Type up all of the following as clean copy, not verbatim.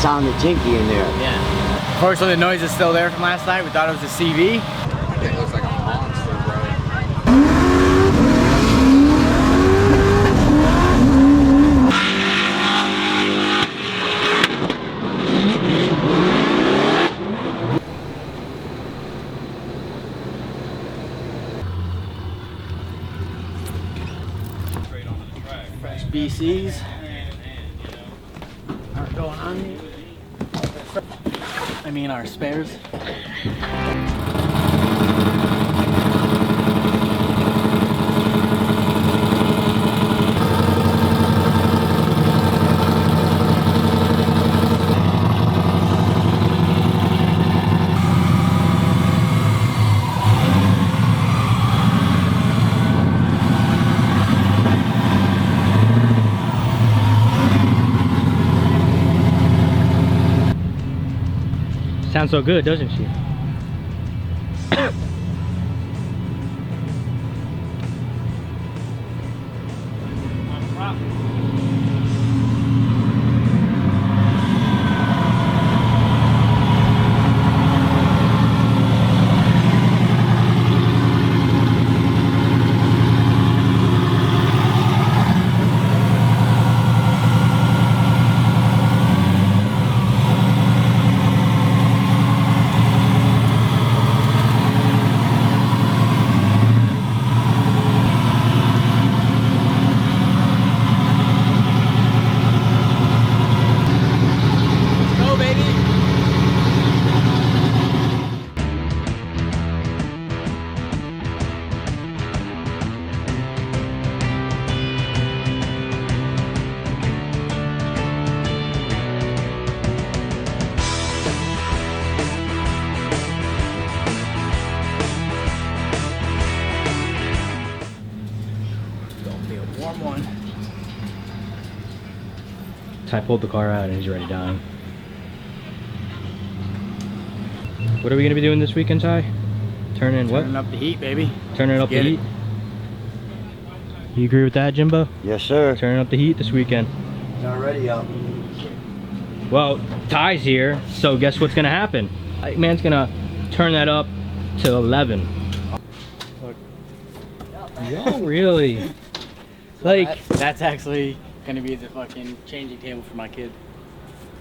sounded tinky in there. Yeah. Unfortunately, the noise is still there from last night. We thought it was a CV. It looks like a monster, bro. Fresh BCs aren't going on. I mean our spares. Sounds so good, doesn't she? Ty pulled the car out and he's already dying. What are we gonna be doing this weekend, Ty? Turning what? Turning up the heat, baby. Turning up the heat? You agree with that, Jimbo? Yes, sir. Turning up the heat this weekend. It's already up. Well, Ty's here, so guess what's gonna happen? Man's gonna turn that up to 11. Yo, really? Like, That's actually gonna be the fucking changing table for my kid.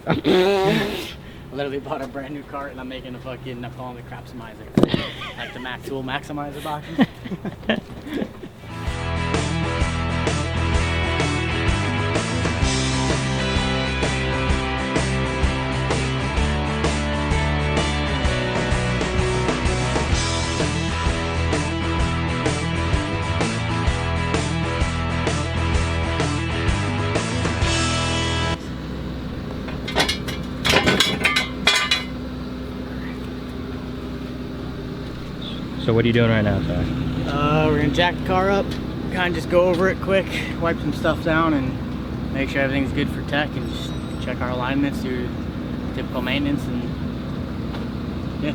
I literally bought a brand new cart and I'm making a fucking, I'm calling it Crapsimizer. Like the Mac Tool Maximizer boxes. so what are you doing right now, Ty? We're gonna jack the car up, kind of just go over it quick, wipe some stuff down, and make sure everything's good for tech, and just check our alignments, do typical maintenance, and yeah,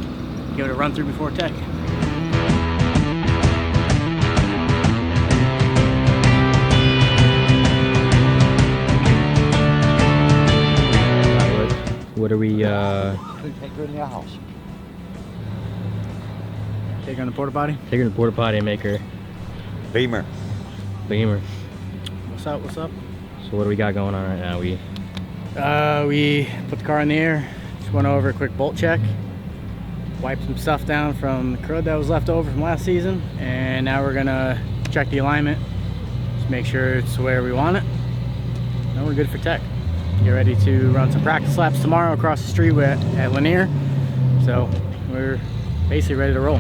give it a run through before tech. What are we, Take her in your house. Take her on the porta potty. Take her to the porta potty and make her Beamer. Beamer. What's up? What's up? So what do we got going on right now? We put the car in the air. Just went over a quick bolt check. Wiped some stuff down from the crud that was left over from last season, and now we're gonna check the alignment. Just make sure it's where we want it. Now we're good for tech. Get ready to run some practice laps tomorrow across the street at Lanier. So we're basically ready to roll.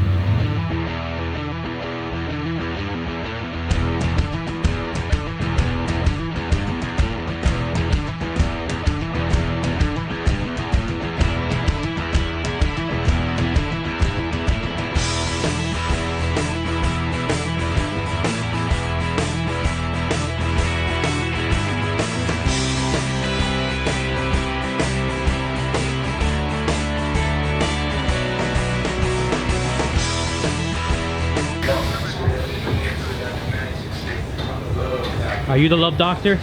Are you the love doctor?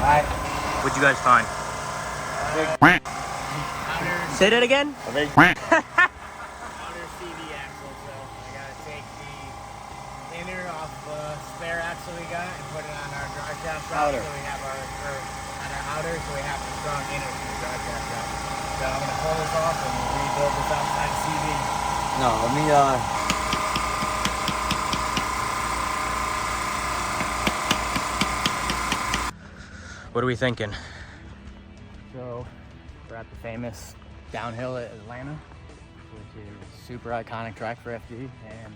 Hi. What'd you guys find? Say that again? Outer CV axle, so I gotta take the inner off the spare axle we got and put it on our drive shaft route. Outer. So we have our, on our outer, so we have the strong inner for the drive shaft route. So I'm gonna pull this off and rebuild this outside CV. No, let me, What are we thinking? So we're at the famous downhill at Atlanta, which is super iconic track for FD, and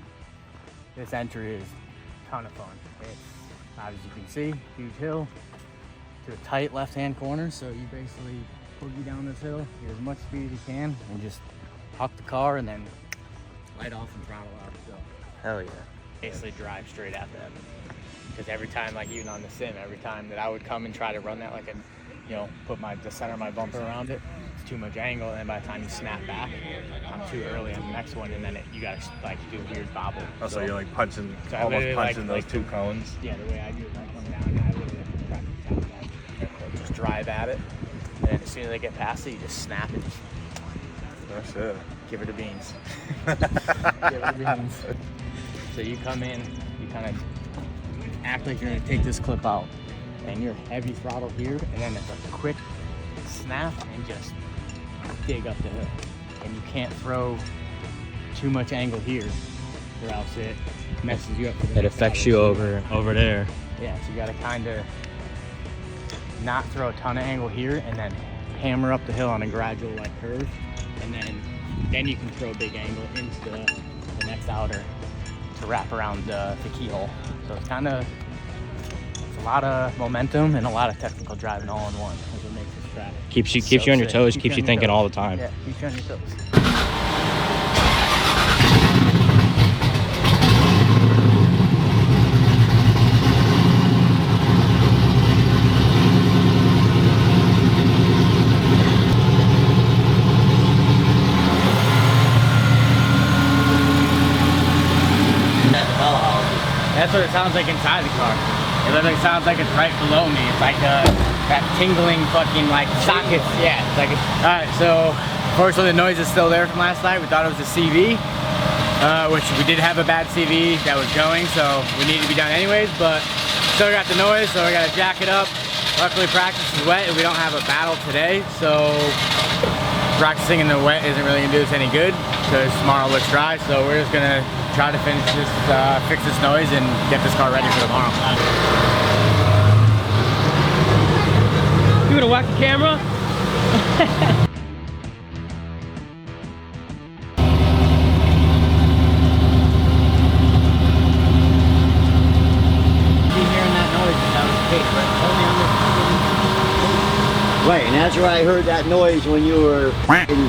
this entry is a ton of fun. It's, as you can see, huge hill to a tight left-hand corner, so you basically boogie down this hill, get as much speed as you can, and just huck the car and then light off and throttle out. So Hell yeah. basically drive straight at them. Because every time, like even on the sim, every time that I would come and try to run that, like a, you know, put the center of my bumper around it, it's too much angle, and then by the time you snap back, I'm too early on the next one, and then you gotta like do a weird bobble. Oh, so you're like punching, So I almost literally, punching those two cones. Yeah, the way I do it, I come down, I literally try to tap that. Just drive at it, and then as soon as I get past it, you just snap it, just That's it. give her the beans. Give her the beans. So you come in, you kind of act like you're gonna take this clip out, and you're heavy throttle here, and then it's a quick snap and just dig up the hill. And you can't throw too much angle here, or else it messes you up. For the It next affects outer. you over there. Yeah, so you gotta kind of not throw a ton of angle here, and then hammer up the hill on a gradual like curve, and then you can throw big angle into the next outer to wrap around the keyhole. So it's a lot of momentum and a lot of technical driving all in one. That's what makes this track. Keeps you so on your sick. toes, keeps you on your thinking toes. all the time. Yeah, keeps you on your toes. That's what it sounds like inside the car. It literally sounds like it's right below me. It's like that tingling fucking like sockets. Yeah, it's like alright, so unfortunately the noise is still there from last night. We thought it was a CV, which we did have a bad CV that was going, so we needed to be done anyways, but still got the noise, so we gotta jack it up. Luckily practice is wet and we don't have a battle today, so practicing in the wet isn't really gonna do us any good because tomorrow looks dry, so we're just gonna try to finish this, fix this noise and get this car ready for tomorrow. You gonna whack the camera? Hearing that noise, that was the case, right? Only on right, and that's where I heard that noise when you were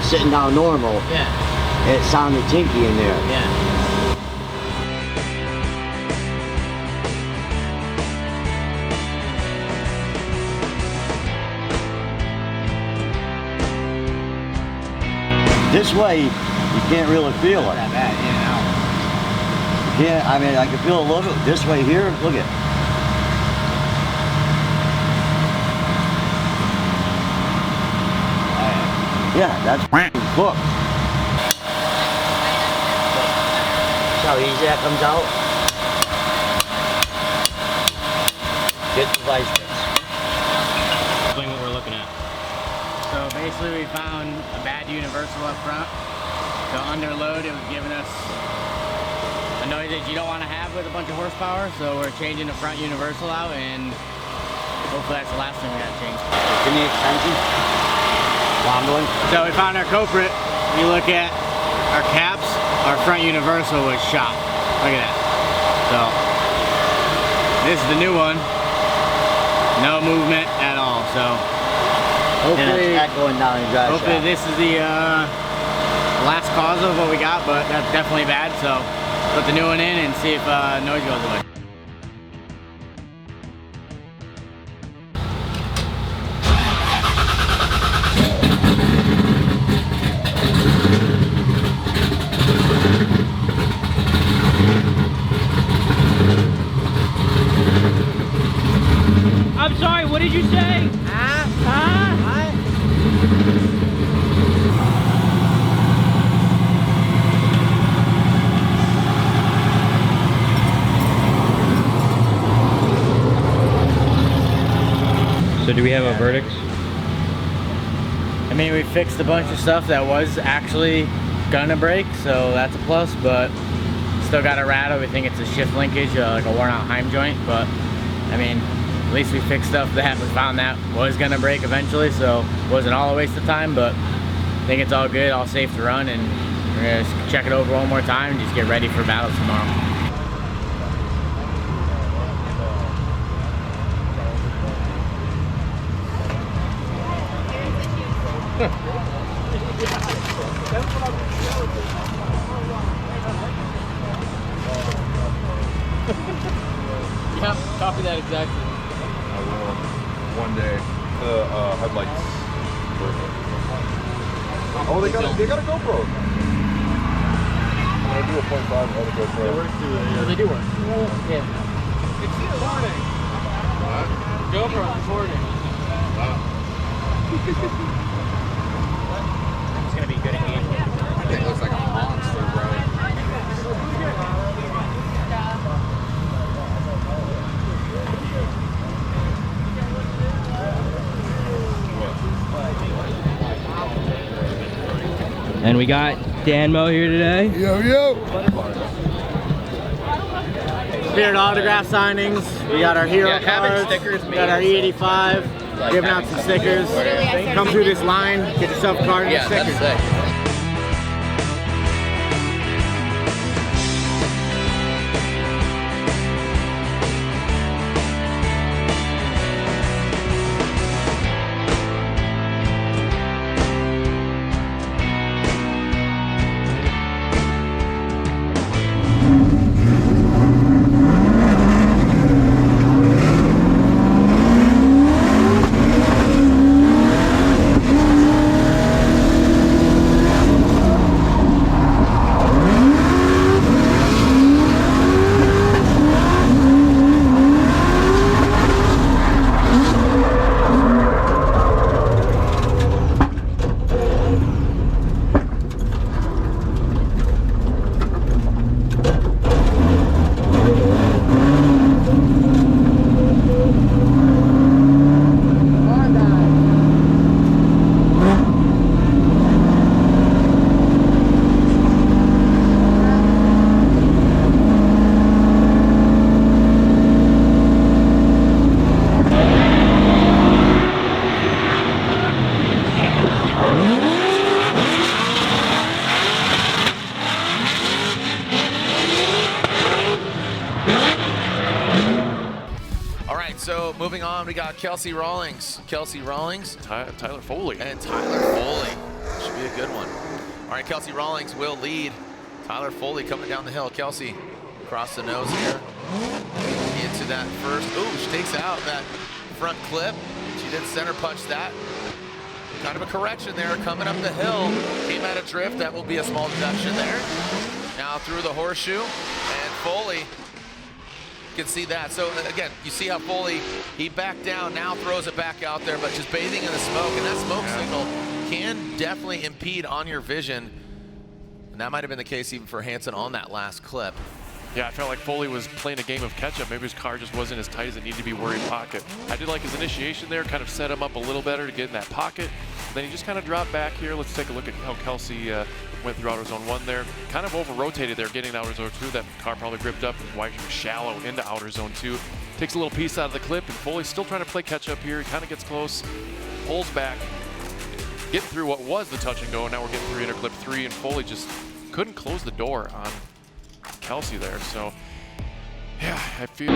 sitting down normal. Yeah, It sounded tinky in there. yeah. This way, you can't really feel it. That bad, in and out. Yeah, I mean, I can feel a little. This way here, look at. Yeah, that's book. See how easy that comes out? Get the vice grips. Explain what we're looking at. So basically we found a bad universal up front. So under load it was giving us a noise that you don't want to have with a bunch of horsepower. So we're changing the front universal out and hopefully that's the last thing we gotta change. Give me extension. Wombling. So we found our culprit. You look at our caps, our front universal was shot. Look at that. So this is the new one. No movement at all. So And it's echoing down in drive hopefully shaft. this is the last cause of what we got, but that's definitely bad. So put the new one in and see if noise goes away. I'm sorry, what did you say? do we have a verdict? I mean, we fixed a bunch of stuff that was actually gonna break, so that's a plus, but still got a rattle. We think it's a shift linkage, like a worn out Heim joint, but I mean, at least we fixed stuff that we found that was gonna break eventually, so it wasn't all a waste of time, but I think it's all good, all safe to run, and we're gonna just check it over one more time and just get ready for battles tomorrow. Yep, copy that exactly. I will one day. The headlights. Oh, they got a GoPro. I do a 0.5 on the GoPro. They work through it. Yeah, they do work. Yeah. It's recording. What? GoPro recording. It's gonna be good engagement. That thing looks like a monster, bro. And we got Danmo here today. Spirit autograph signings. We got our hero cards. We got our E85. Giving out some stickers. Come through this line, get yourself a card and a sticker. So moving on, we got Kelsey Rawlings, Tyler Foley, and Tyler Foley. Should be a good one. All right, Kelsey Rawlings will lead. Tyler Foley coming down the hill. Kelsey across the nose here into that first. Ooh, she takes out that front clip. She did center punch that. Kind of a correction there coming up the hill. Came out of drift. That will be a small deduction there. Now through the horseshoe, and Foley. You can see that. So again, you see how Foley, he backed down, now throws it back out there, but just bathing in the smoke, and that smoke signal can definitely impede on your vision. And that might have been the case even for Hansen on that last clip. Yeah, I felt like Foley was playing a game of catch-up. Maybe his car just wasn't as tight as it needed to be worried pocket. I did like his initiation there, kind of set him up a little better to get in that pocket. Then he just kind of dropped back here. Let's take a look at how Kelsey went through outer zone 1 there. Kind of over-rotated there, getting outer zone 2. That car probably gripped up and wiped him shallow into outer zone 2. Takes a little piece out of the clip, and Foley's still trying to play catch-up here. He kind of gets close, pulls back, getting through what was the touch and go. Now we're getting through inner clip 3, and Foley just couldn't close the door on Kelsey there. So, yeah, I feel...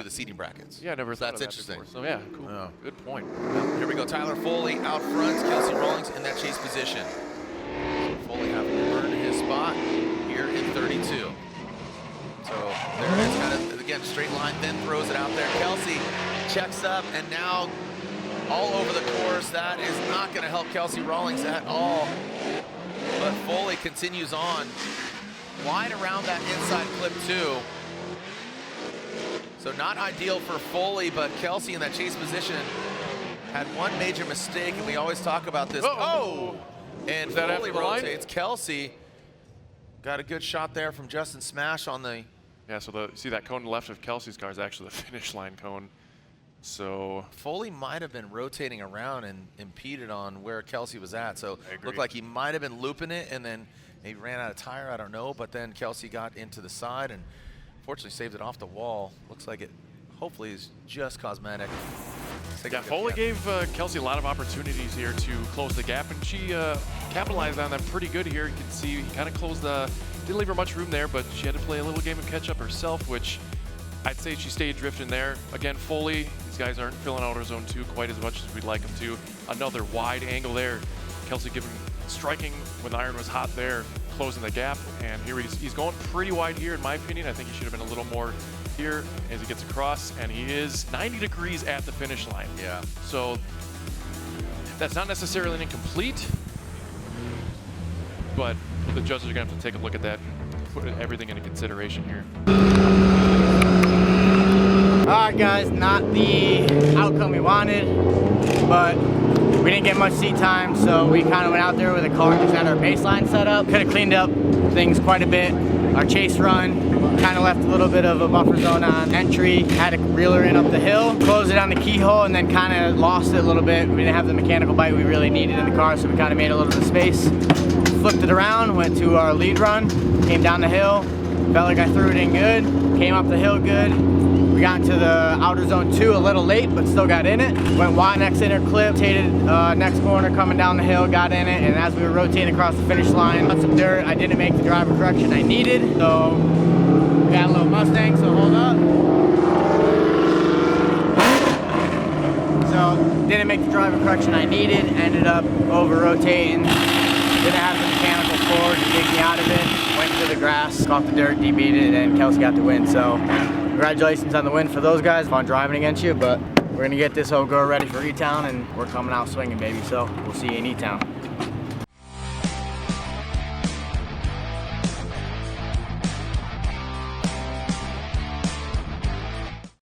The seating brackets. Yeah, never thought That's of that interesting. before. So yeah, cool. Oh. Good point. Here we go. Tyler Foley out front. Kelsey Rawlings in that chase position. Foley having to earn his spot here in 32. So there it is, kind of again straight line, then throws it out there. Kelsey checks up, and now all over the course. That is not going to help Kelsey Rawlings at all. But Foley continues on wide around that inside clip 2. So not ideal for Foley, but Kelsey in that chase position had one major mistake, and we always talk about this. Oh! And Is that Foley after the line? rotates. Kelsey got a good shot there from Justin Smash on the... Yeah, so see that cone left of Kelsey's car is actually the finish line cone. So Foley might have been rotating around and impeded on where Kelsey was at. So I agree. looked like he might have been looping it, and then he ran out of tire, I don't know. But then Kelsey got into the side and fortunately saved it off the wall. Looks like it hopefully is just cosmetic. yeah, Foley gave Kelsey a lot of opportunities here to close the gap, and she capitalized on them pretty good here. You can see he kind of closed the, didn't leave her much room there, but she had to play a little game of catch up herself, which I'd say she stayed drifting there. Again, Foley, these guys aren't filling out our zone 2 quite as much as we'd like them to. Another wide angle there. Kelsey striking when the iron was hot there, closing the gap, and here he's going pretty wide here in my opinion. I think he should have been a little more here as he gets across, and he is 90 degrees at the finish line. Yeah. So that's not necessarily an incomplete, but the judges are gonna have to take a look at that and put everything into consideration here. Alright guys, not the outcome we wanted, but we didn't get much seat time, so we kind of went out there with a car and just had our baseline set up. Could have cleaned up things quite a bit. Our chase run kind of left a little bit of a buffer zone on entry, had to reel her in up the hill, close it on the keyhole, and then kind of lost it a little bit. We didn't have the mechanical bite we really needed in the car, so we kind of made a little bit of space. Flipped it around, went to our lead run, came down the hill, felt like I threw it in good, came up the hill good. We got into the outer zone 2 a little late, but still got in it. Went wide next inner clip, rotated next corner, coming down the hill, got in it, and as we were rotating across the finish line, got some dirt. I didn't make the driver correction I needed, so we got a little Mustang, so hold up. So didn't make the driver correction I needed, ended up over rotating. Didn't have the mechanical cord to dig me out of it. Went to the grass, caught the dirt, DB'd it, and Kelsey got the win. So congratulations on the win for those guys. Fun driving against you, but we're gonna get this whole girl ready for E-Town, and we're coming out swinging, baby. So we'll see you in E-Town.